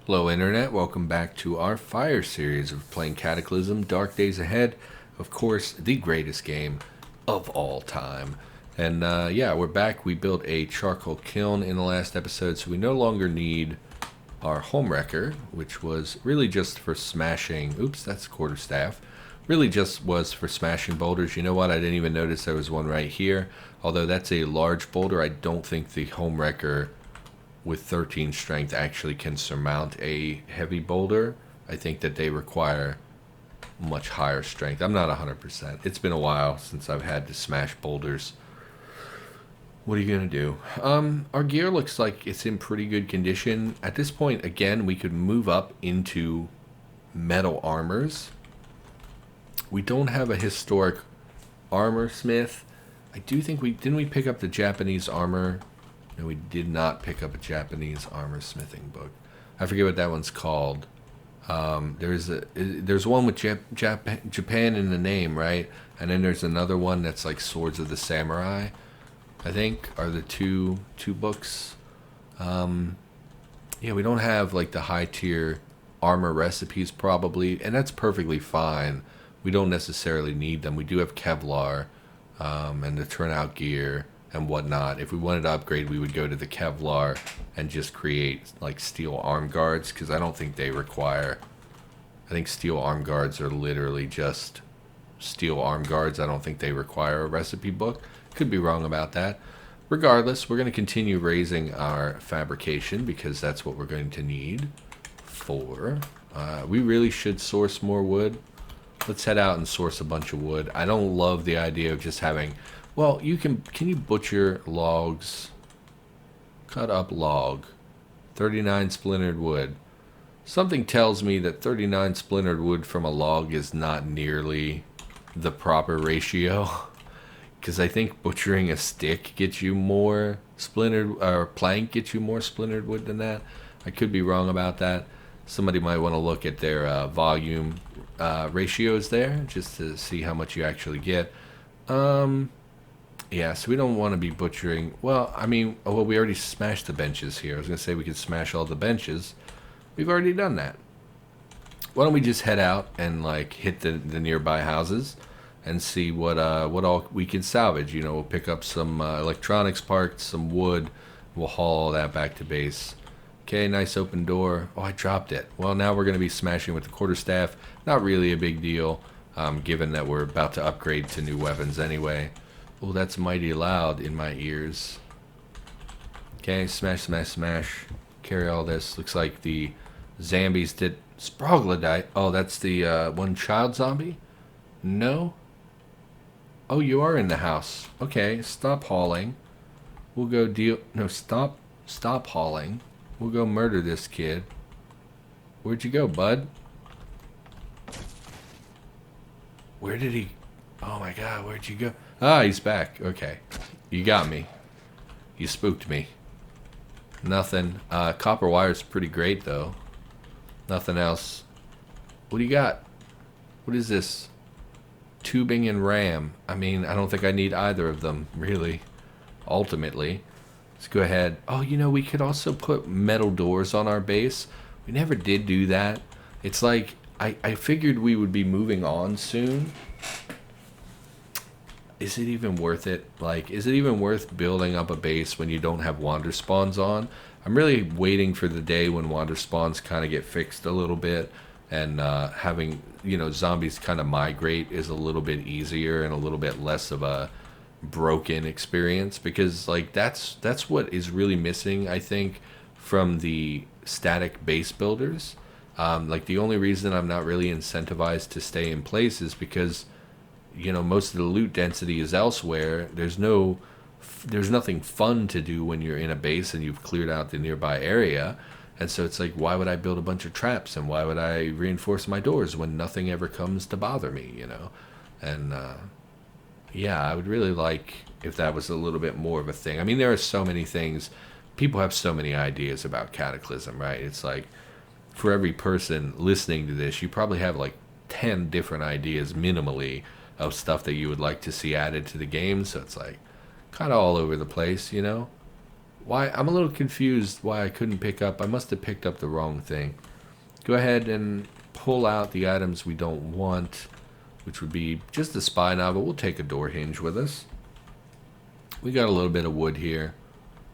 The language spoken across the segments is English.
Hello Internet, welcome back to our Fire series of playing Cataclysm, Dark Days Ahead. Of course, the greatest game of all time. And yeah, we're back. We built a charcoal kiln in the last episode, so we no longer need our home wrecker, which was really just for smashing... Oops, that's quarterstaff. Really just was for smashing boulders. You know what? I didn't even notice there was one right here. Although that's a large boulder, I don't think the home wrecker with 13 strength actually can surmount a heavy boulder. I think that they require much higher strength. I'm not 100%. It's been a while since I've had to smash boulders. What are you going to do? Our gear looks like it's in pretty good condition. At this point, again, we could move up into metal armors. We don't have a historic armor smith. I do think didn't we pick up the Japanese armor? No, we did not pick up a Japanese armor smithing book. I forget what that one's called. There's one with Japan in the name, right? And then there's another one that's like Swords of the Samurai, I think, are the two books. Yeah, we don't have like the high tier armor recipes probably, and that's perfectly fine. We don't necessarily need them. We do have Kevlar and the turnout gear and whatnot. If we wanted to upgrade, we would go to the Kevlar and just create like steel arm guards, because I don't think they require... I think steel arm guards are literally just steel arm guards. I don't think they require a recipe book. Could be wrong about that. Regardless, we're going to continue raising our fabrication because that's what we're going to need for... we really should source more wood. Let's head out and source a bunch of wood. I don't love the idea of just having... Well, can you butcher logs? Cut up log. 39 splintered wood. Something tells me that 39 splintered wood from a log is not nearly the proper ratio. Because I think butchering a stick gets you more splintered... Or plank gets you more splintered wood than that. I could be wrong about that. Somebody might want to look at their volume ratios there, just to see how much you actually get. Yeah, so we don't want to be butchering... Well, I mean, we already smashed the benches here. I was going to say we could smash all the benches. We've already done that. Why don't we just head out and, like, hit the nearby houses and see what all we can salvage. You know, we'll pick up some electronics parts, some wood. We'll haul all that back to base. Okay, nice open door. Oh, I dropped it. Well, now we're going to be smashing with the quarterstaff. Not really a big deal, given that we're about to upgrade to new weapons anyway. Oh, that's mighty loud in my ears. Okay, smash, smash, smash. Carry all this. Looks like the zombies did... Sproglodyte. Oh, that's the one child zombie? No? Oh, you are in the house. Okay, stop hauling. We'll go deal... No, stop hauling. We'll go murder this kid. Where'd you go, bud? Where did he... Oh my god, where'd you go? Ah, he's back. Okay. You got me. You spooked me. Nothing. Copper wire's pretty great, though. Nothing else. What do you got? What is this? Tubing and ram. I mean, I don't think I need either of them, really. Ultimately. Let's go ahead. Oh, you know, we could also put metal doors on our base. We never did do that. It's like, I figured we would be moving on soon. Is it even worth it? Like, is it even worth building up a base when you don't have wander spawns on? I'm really waiting for the day when wander spawns kind of get fixed a little bit, and having, you know, zombies kind of migrate is a little bit easier and a little bit less of a broken experience, because like that's what is really missing, I think, from the static base builders. Like, the only reason I'm not really incentivized to stay in place is because, you know, most of the loot density is elsewhere. There's nothing fun to do when you're in a base and you've cleared out the nearby area. And so it's like, why would I build a bunch of traps, and why would I reinforce my doors when nothing ever comes to bother me, you know? And yeah, I would really like if that was a little bit more of a thing. I mean, there are so many things. People have so many ideas about Cataclysm, right? It's like, for every person listening to this, you probably have like 10 different ideas minimally of stuff that you would like to see added to the game. So it's like kind of all over the place, you know? Why? I'm a little confused why I couldn't pick up. I must have picked up the wrong thing. Go ahead and pull out the items we don't want, which would be just the spy knob, but we'll take a door hinge with us. We got a little bit of wood here.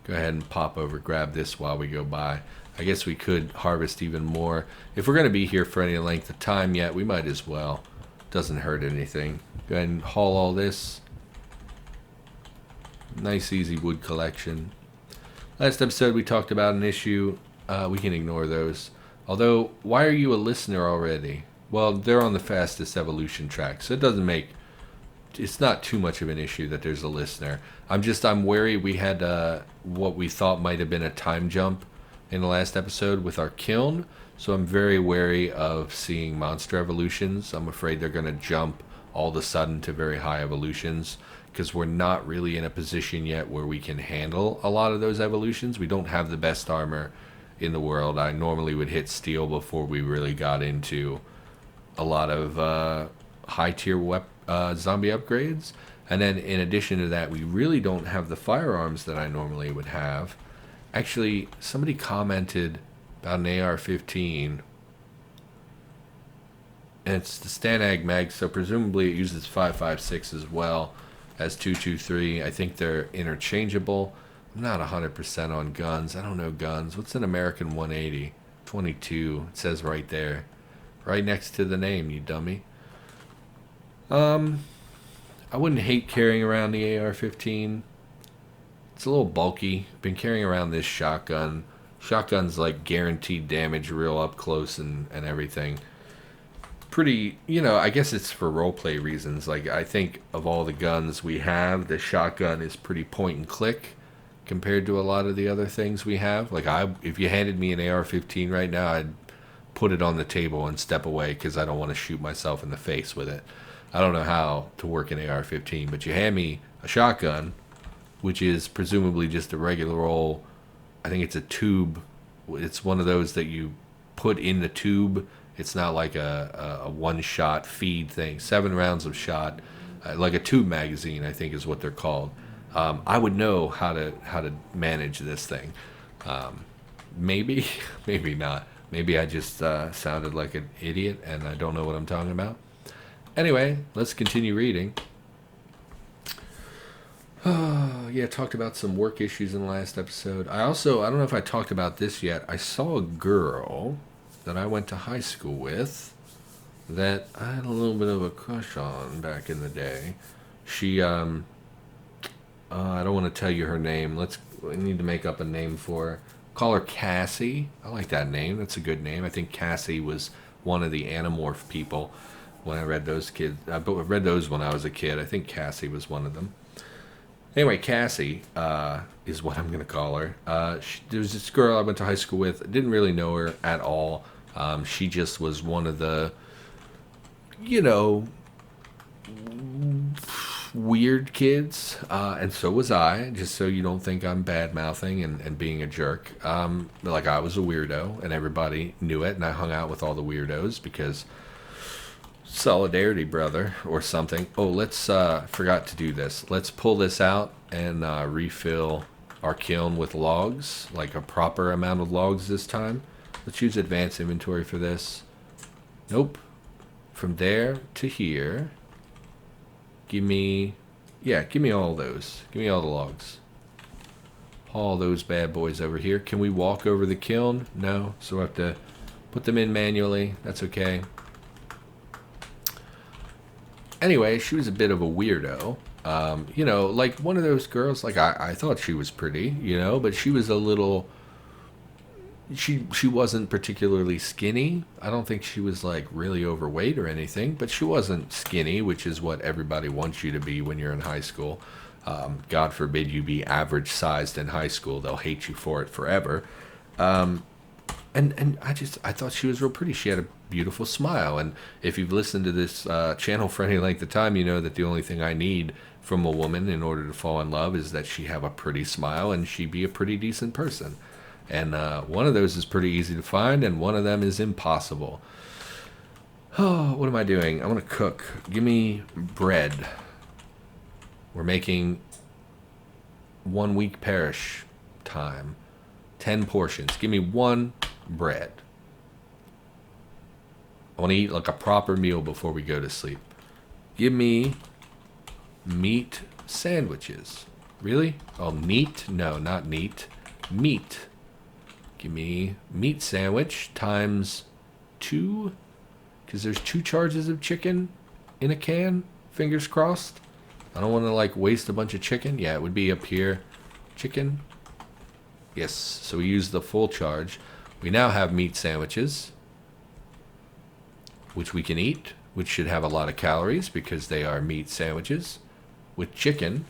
Go ahead and pop over, grab this while we go by. I guess we could harvest even more. If we're going to be here for any length of time yet, we might as well. Doesn't hurt anything. Go ahead and haul all this. Nice, easy wood collection. Last episode we talked about an issue. We can ignore those. Although, why are you a listener already? Well, they're on the fastest evolution track, so it doesn't make... It's not too much of an issue that there's a listener. I'm wary we had what we thought might have been a time jump in the last episode with our kiln. So I'm very wary of seeing monster evolutions. I'm afraid they're going to jump all of a sudden to very high evolutions because we're not really in a position yet where we can handle a lot of those evolutions. We don't have the best armor in the world. I normally would hit steel before we really got into a lot of high tier zombie upgrades. And then in addition to that, we really don't have the firearms that I normally would have. Actually, somebody commented about an AR-15. And it's the Stanag mag, so presumably it uses 5.56 as well as 223. I think they're interchangeable. I'm not 100% on guns. I don't know guns. What's an American 180? 22. It says right there. Right next to the name, you dummy. I wouldn't hate carrying around the AR-15. It's a little bulky. Been carrying around this shotgun. Shotgun's like guaranteed damage real up close and everything. Pretty, I guess it's for roleplay reasons. Like, I think of all the guns we have, the shotgun is pretty point and click compared to a lot of the other things we have. Like, if you handed me an AR-15 right now, I'd put it on the table and step away because I don't want to shoot myself in the face with it. I don't know how to work an AR-15, but you hand me a shotgun, which is presumably just a regular old, I think it's a tube. It's one of those that you put in the tube. It's not like a one-shot feed thing. 7 rounds of shot, like a tube magazine, I think is what they're called. I would know how to manage this thing. Maybe, maybe not. Maybe I just sounded like an idiot and I don't know what I'm talking about. Anyway, let's continue reading. Oh, yeah, talked about some work issues in the last episode. I don't know if I talked about this yet. I saw a girl that I went to high school with that I had a little bit of a crush on back in the day. She, I don't want to tell you her name. I need to make up a name for her. Call her Cassie. I like that name. That's a good name. I think Cassie was one of the Animorph people when I read those kids. I read those when I was a kid. I think Cassie was one of them. Anyway, Cassie is what I'm going to call her. There was this girl I went to high school with. I didn't really know her at all. She just was one of the, weird kids. And so was I, just so you don't think I'm bad-mouthing and being a jerk. Like, I was a weirdo, and everybody knew it, and I hung out with all the weirdos because... solidarity, brother, or something. Oh, let's forgot to do this. Let's pull this out and refill our kiln with logs, like a proper amount of logs this time. Let's use advanced inventory for this. Nope. From there to here. Give me all those. Give me all the logs. Haul those bad boys over here. Can we walk over the kiln? No, so we have to put them in manually. That's okay. Anyway, she was a bit of a weirdo. Like one of those girls, like I thought she was pretty, but she was a little, she wasn't particularly skinny. I don't think she was like really overweight or anything, but she wasn't skinny, which is what everybody wants you to be when you're in high school. God forbid you be average sized in high school. They'll hate you for it forever. And I thought she was real pretty. She had a beautiful smile. And if you've listened to this channel for any length of time, you know that the only thing I need from a woman in order to fall in love is that she have a pretty smile and she be a pretty decent person. And one of those is pretty easy to find, and one of them is impossible. Oh, what am I doing? I want to cook. Give me bread. We're making 1 week parish. time. 10 portions. Give me one bread. I want to eat like a proper meal before we go to sleep. Give me meat sandwiches. Really? Oh, neat? No, not neat. Meat. Give me meat sandwich times 2. Because there's 2 charges of chicken in a can. Fingers crossed. I don't want to like waste a bunch of chicken. Yeah, it would be up here. Chicken. Yes, so we use the full charge. We now have meat sandwiches, which we can eat, which should have a lot of calories because they are meat sandwiches with chicken.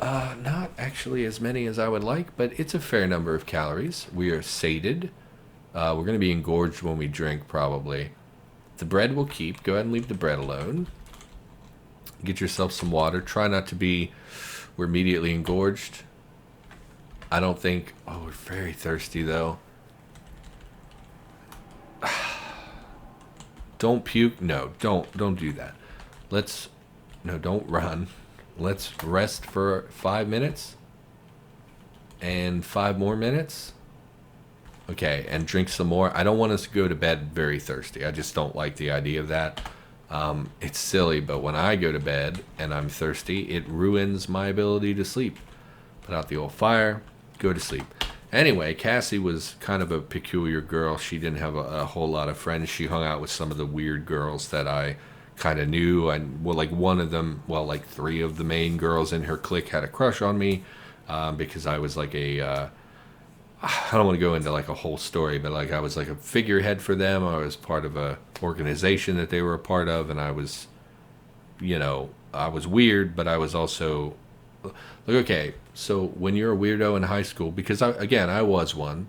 Not actually as many as I would like, but it's a fair number of calories. We are sated. We're going to be engorged when we drink, probably. The bread will keep. Go ahead and leave the bread alone. Get yourself some water. Try not to be... We're immediately engorged. I don't think... Oh, we're very thirsty, though. Don't puke. No, don't do that. No, don't run. Let's rest for 5 minutes. And 5 more minutes. Okay, and drink some more. I don't want us to go to bed very thirsty. I just don't like the idea of that. It's silly, but when I go to bed and I'm thirsty, it ruins my ability to sleep. Put out the old fire, go to sleep. Anyway, Cassie was kind of a peculiar girl. She didn't have a whole lot of friends. She hung out with some of the weird girls that I kind of knew. And well, like one of them, well, like 3 of the main girls in her clique had a crush on me because I was like I don't want to go into like a whole story, but like I was like a figurehead for them. I was part of a organization that they were a part of, and I was, I was weird, but I was also like, okay, so when you're a weirdo in high school, because I was one,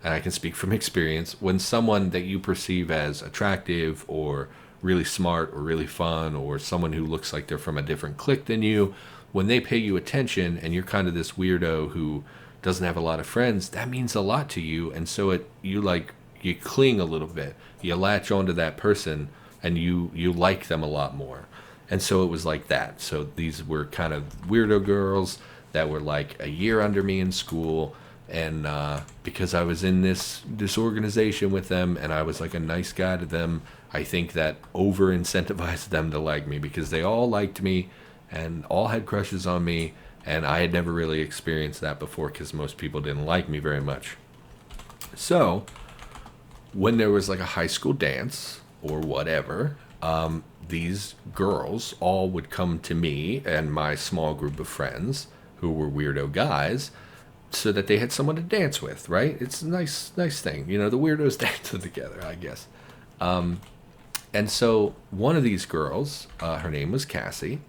and I can speak from experience, when someone that you perceive as attractive or really smart or really fun or someone who looks like they're from a different clique than you, when they pay you attention and you're kind of this weirdo who doesn't have a lot of friends, that means a lot to you. And so you cling a little bit. You latch onto that person and you like them a lot more. And so it was like that. So these were kind of weirdo girls that were like a year under me in school. And because I was in this organization with them and I was like a nice guy to them, I think that over incentivized them to like me because they all liked me and all had crushes on me. And I had never really experienced that before because most people didn't like me very much. So, when there was like a high school dance or whatever, these girls all would come to me and my small group of friends who were weirdo guys so that they had someone to dance with, right? It's a nice thing. The weirdos dancing together, I guess. And so, one of these girls, her name was Cassie,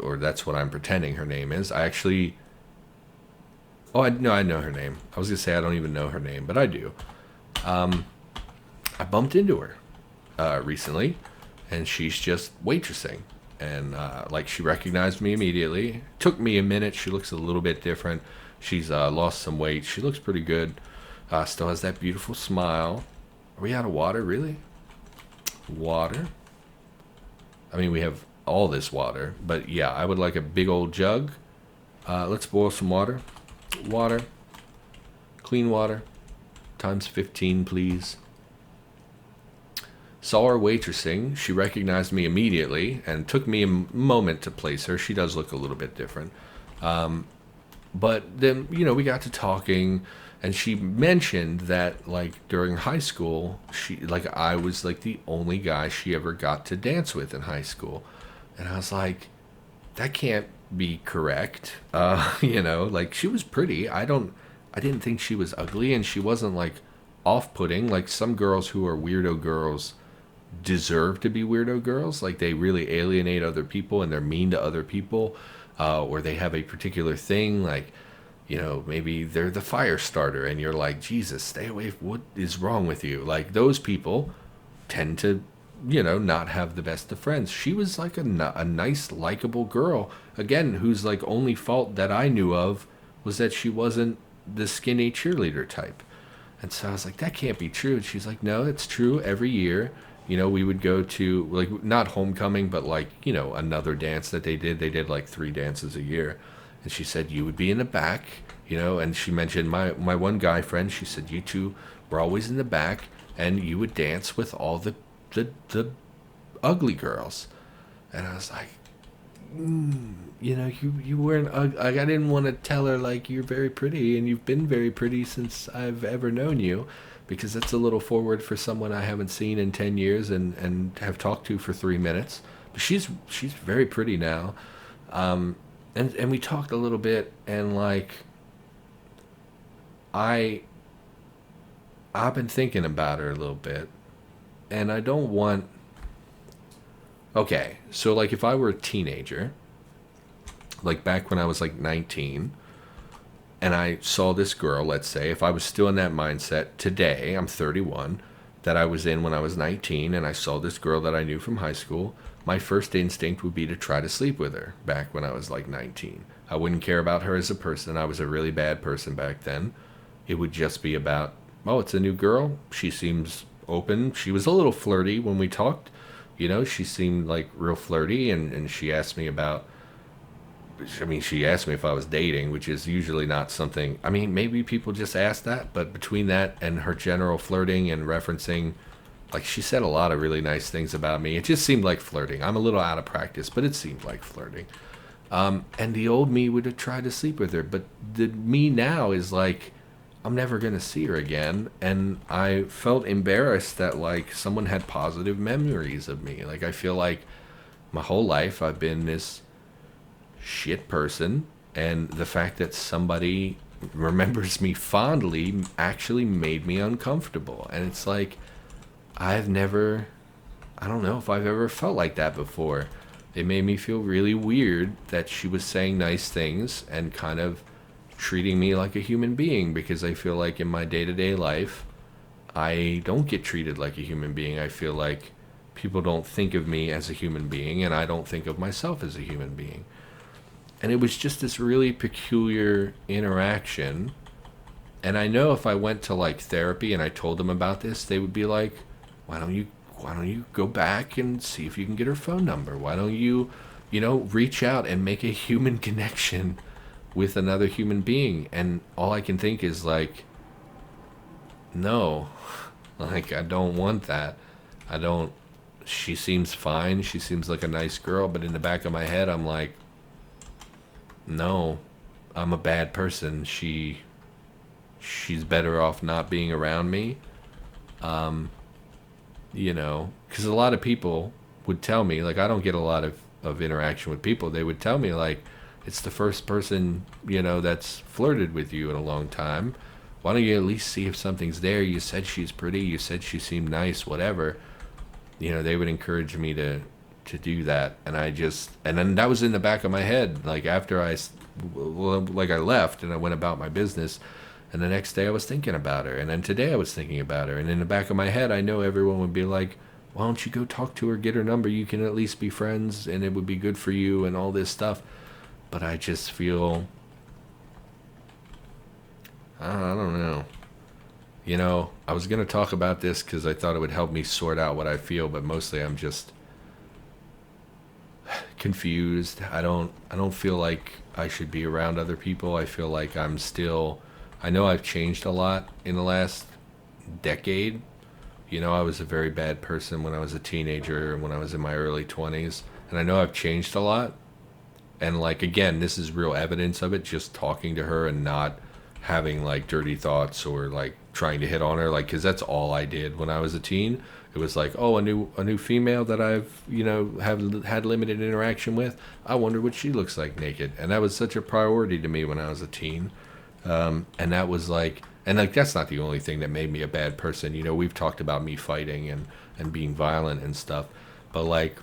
or that's what I'm pretending her name is. I know her name. I was going to say I don't even know her name, but I do. I bumped into her recently, and she's just waitressing. And she recognized me immediately. Took me a minute. She looks a little bit different. She's lost some weight. She looks pretty good. Still has that beautiful smile. Are we out of water, really? Water? I mean, we have all this water, but yeah, I would like a big old jug. Let's boil some water. Water. Clean water. Times 15, please. Saw her waitressing. She recognized me immediately and took me a moment to place her. She does look a little bit different. But then, we got to talking, and she mentioned that, like, during high school, I was, like, the only guy she ever got to dance with in high school. And I was like, that can't be correct. She was pretty. I didn't think she was ugly, and she wasn't, like, off-putting. Like, some girls who are weirdo girls deserve to be weirdo girls. Like, they really alienate other people, and they're mean to other people, or they have a particular thing, like, maybe they're the fire starter, and you're like, Jesus, stay away. What is wrong with you? Like, those people tend to not have the best of friends. She was like a nice, likable girl, again, whose like only fault that I knew of was that she wasn't the skinny cheerleader type. And so I was like, that can't be true. And she's like, no, it's true. Every year, we would go to, like, not homecoming, but like, another dance that they did like 3 dances a year. And she said, you would be in the back, And she mentioned my one guy friend. She said, you two were always in the back and you would dance with all the ugly girls. And I was like, you weren't ugly. Like, I didn't want to tell her, like, you're very pretty and you've been very pretty since I've ever known you, because that's a little forward for someone I haven't seen in 10 years and have talked to for 3 minutes. But she's very pretty now. And we talked a little bit, and like, I've been thinking about her a little bit, and I don't want. Okay, so like if I were a teenager, like back when I was like 19, and I saw this girl, let's say, if I was still in that mindset today, I'm 31, that I was in when I was 19, and I saw this girl that I knew from high school, my first instinct would be to try to sleep with her back when I was like 19. I wouldn't care about her as a person. I was a really bad person back then. It would just be about, oh, it's a new girl. She seems open. She was a little flirty when we talked. She seemed like real flirty, and she asked me about, she asked me if I was dating, which is usually not something, maybe people just ask that, but between that and her general flirting and referencing, like, she said a lot of really nice things about me. It just seemed like flirting. I'm a little out of practice, but it seemed like flirting. And the old me would have tried to sleep with her, but the me now is like, I'm never going to see her again. And I felt embarrassed that, like, someone had positive memories of me. Like, I feel like my whole life I've been this shit person, and the fact that somebody remembers me fondly actually made me uncomfortable. And it's like, I don't know if I've ever felt like that before. It made me feel really weird that she was saying nice things and kind of treating me like a human being, because I feel like in my day-to-day life, I don't get treated like a human being. I feel like people don't think of me as a human being, and I don't think of myself as a human being. And it was just this really peculiar interaction. And I know if I went to like therapy and I told them about this, they would be like, why don't you go back and see if you can get her phone number? Why don't you, reach out and make a human connection with another human being? And all I can think is like, no, like, I don't want that. She seems fine. She seems like a nice girl, but in the back of my head, I'm like, no, I'm a bad person. She's better off not being around me. Because a lot of people would tell me, like, I don't get a lot of interaction with people. They would tell me, like, it's the first person, that's flirted with you in a long time. Why don't you at least see if something's there? You said she's pretty. You said she seemed nice, whatever. They would encourage me to do that. And then that was in the back of my head. Like, after I left and I went about my business, and the next day I was thinking about her, and then today I was thinking about her, and in the back of my head I know everyone would be like, why don't you go talk to her, get her number, you can at least be friends and it would be good for you and all this stuff. But I just feel, I don't know. I was going to talk about this because I thought it would help me sort out what I feel, but mostly I'm just confused. I don't feel like I should be around other people. I feel like I know I've changed a lot in the last decade. I was a very bad person when I was a teenager and when I was in my early 20s. And I know I've changed a lot. And, like, again, this is real evidence of it, just talking to her and not having, like, dirty thoughts or, like, trying to hit on her. Like, because that's all I did when I was a teen. It was like, oh, a new female that I've, have had limited interaction with. I wonder what she looks like naked. And that was such a priority to me when I was a teen. And that was like, and like, that's not the only thing that made me a bad person. We've talked about me fighting and being violent and stuff, but like,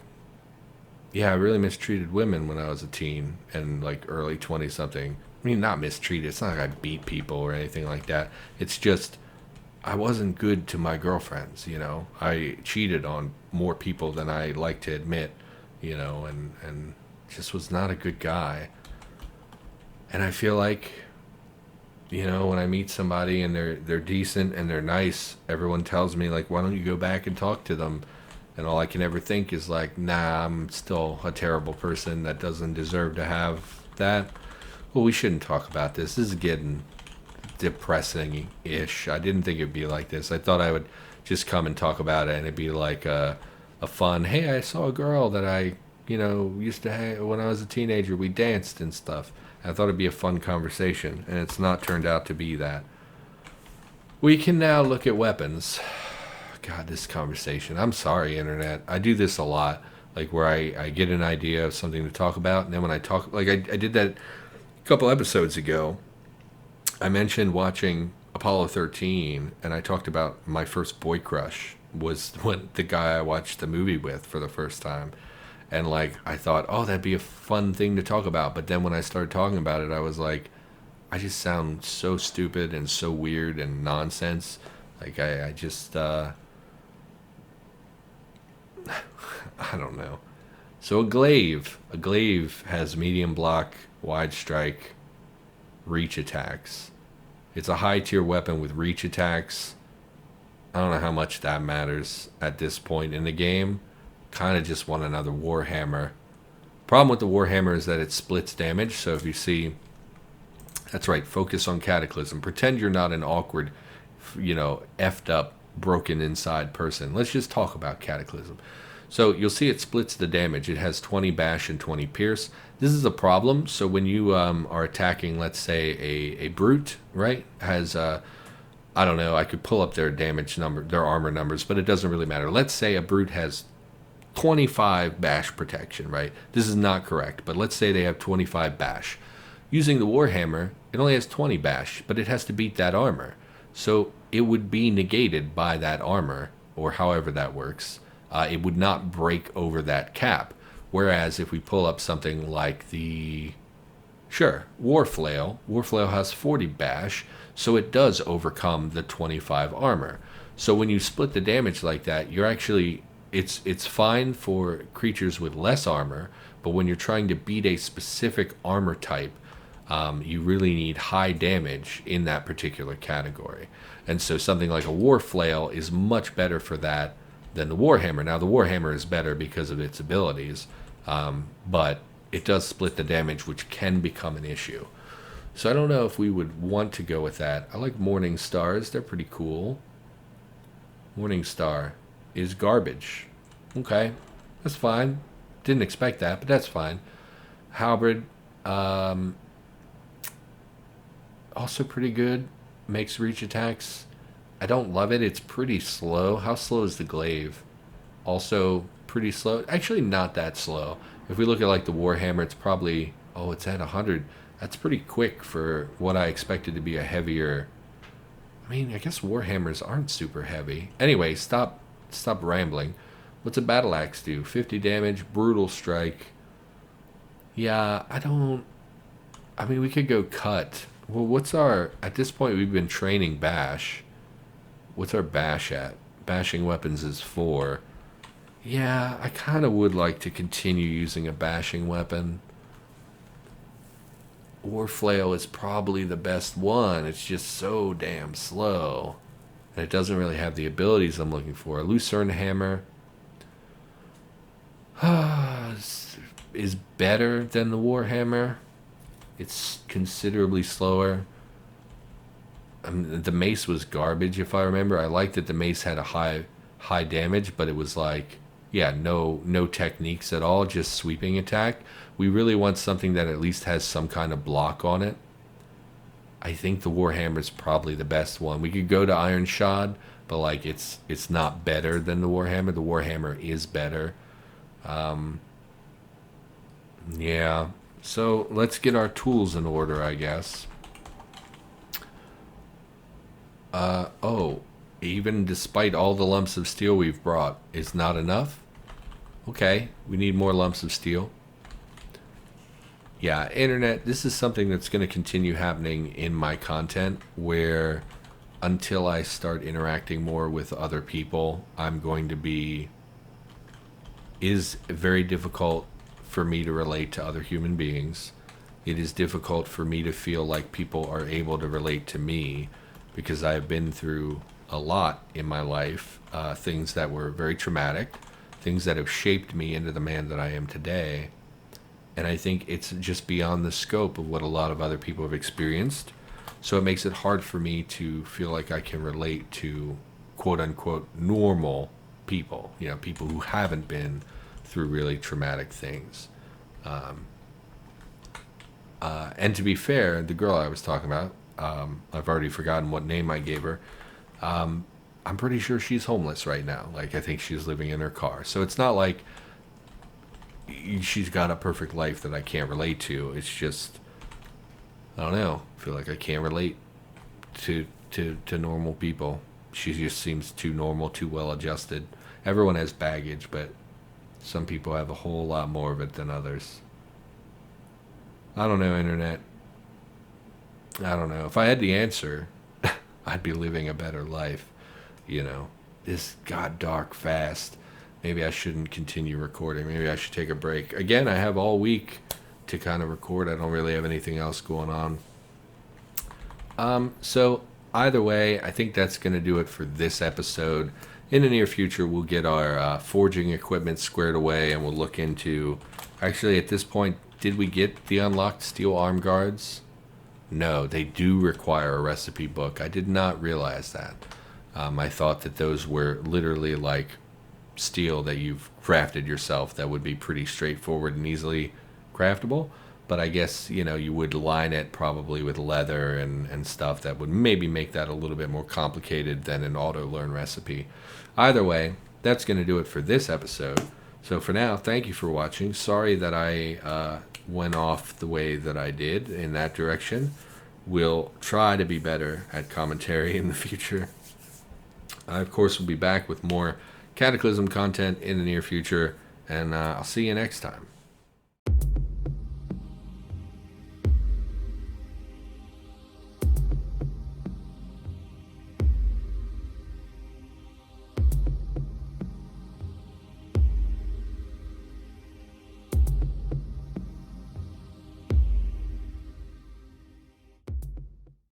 yeah, I really mistreated women when I was a teen and like early 20 something. Not mistreated. It's not like I beat people or anything like that. It's just, I wasn't good to my girlfriends. I cheated on more people than I like to admit, and just was not a good guy. And I feel like, when I meet somebody and they're decent and they're nice, everyone tells me, like, why don't you go back and talk to them? And all I can ever think is like, nah, I'm still a terrible person that doesn't deserve to have that. Well, we shouldn't talk about this. This is getting depressing-ish. I didn't think it'd be like this. I thought I would just come and talk about it, and it'd be like a fun, hey, I saw a girl that I, used to hang when I was a teenager. We danced and stuff. And I thought it'd be a fun conversation, and it's not turned out to be that. We can now look at weapons. God, this conversation. I'm sorry, Internet. I do this a lot, like where I get an idea of something to talk about, and then when I talk, like I did that a couple episodes ago. I mentioned watching Apollo 13, and I talked about my first boy crush was when the guy I watched the movie with for the first time. And like I thought, oh, that'd be a fun thing to talk about. But then when I started talking about it, I was like, I just sound so stupid and so weird and nonsense. Like I just I don't know. So a glaive has medium block, wide strike, reach attacks. It's a high tier weapon with reach attacks. I don't know how much that matters at this point in the game. Kind of just want another Warhammer. Problem with the Warhammer is that it splits damage. So if you see, that's right, focus on Cataclysm. Pretend you're not an awkward, effed up, broken inside person. Let's just talk about Cataclysm. So you'll see it splits the damage. It has 20 bash and 20 pierce. This is a problem. So when you are attacking, let's say, a brute, right, has, I don't know, I could pull up their damage number, their armor numbers, but it doesn't really matter. Let's say a brute has 25 bash protection, right? This is not correct, but let's say they have 25 bash. Using the Warhammer, it only has 20 bash, but it has to beat that armor. So it would be negated by that armor, or however that works. It would not break over that cap. Whereas if we pull up something like Warflail has 40 bash, so it does overcome the 25 armor. So when you split the damage like that, you're actually, it's fine for creatures with less armor, but when you're trying to beat a specific armor type, you really need high damage in that particular category. And so something like a Warflail is much better for that than the Warhammer. Now the Warhammer is better because of its abilities, but it does split the damage, which can become an issue. So I don't know if we would want to go with that. I like Morning Stars. They're pretty cool. Morning Star is garbage. Okay, that's fine. Didn't expect that, but that's fine. Halberd, also pretty good. Makes reach attacks. I don't love it. It's pretty slow. How slow is the glaive? Also pretty slow. Actually, not that slow. If we look at like the Warhammer, it's probably, it's at 100. That's pretty quick for what I expected to be a heavier. I mean, I guess Warhammers aren't super heavy. Anyway, stop rambling. What's a battle axe do? 50 damage, brutal strike. Yeah, I mean, we could go cut. Well, at this point we've been training bash. What's our bash at? Bashing weapons is 4. Yeah, I kind of would like to continue using a bashing weapon. Warflail is probably the best one. It's just so damn slow. And it doesn't really have the abilities I'm looking for. Lucerne Hammer is better than the Warhammer. It's considerably slower. The mace was garbage, if I remember. I liked that the mace had a high damage, but it was like, no techniques at all, just sweeping attack. We really want something that at least has some kind of block on it. I think the Warhammer is probably the best one. We could go to Iron Shod, but like it's not better than the Warhammer. The Warhammer is better. Yeah. So let's get our tools in order, I guess. Even despite all the lumps of steel we've brought, it's not enough? Okay, we need more lumps of steel. Yeah, Internet, this is something that's going to continue happening in my content, where until I start interacting more with other people, is very difficult for me to relate to other human beings. It is difficult for me to feel like people are able to relate to me, because I have been through a lot in my life, things that were very traumatic, things that have shaped me into the man that I am today. And I think it's just beyond the scope of what a lot of other people have experienced. So it makes it hard for me to feel like I can relate to quote unquote normal people, people who haven't been through really traumatic things. And to be fair, the girl I was talking about, I've already forgotten what name I gave her. I'm pretty sure she's homeless right now. Like, I think she's living in her car. So it's not like she's got a perfect life that I can't relate to. It's just, I don't know. I feel like I can't relate to normal people. She just seems too normal, too well adjusted. Everyone has baggage, but some people have a whole lot more of it than others. I don't know, internet. I don't know. If I had the answer, I'd be living a better life. This got dark fast. Maybe I shouldn't continue recording. Maybe I should take a break. Again, I have all week to kind of record. I don't really have anything else going on. So either way, I think that's going to do it for this episode. In the near future, we'll get our forging equipment squared away, and we'll look into... Actually, at this point, did we get the unlocked steel arm guards? No, they do require a recipe book. I did not realize that. I thought that those were literally like steel that you've crafted yourself that would be pretty straightforward and easily craftable. But I guess, you would line it probably with leather and stuff that would maybe make that a little bit more complicated than an auto-learn recipe. Either way, that's going to do it for this episode. So for now, thank you for watching. Sorry that I went off the way that I did in that direction. We'll try to be better at commentary in the future. I, of course, will be back with more Cataclysm content in the near future, and I'll see you next time.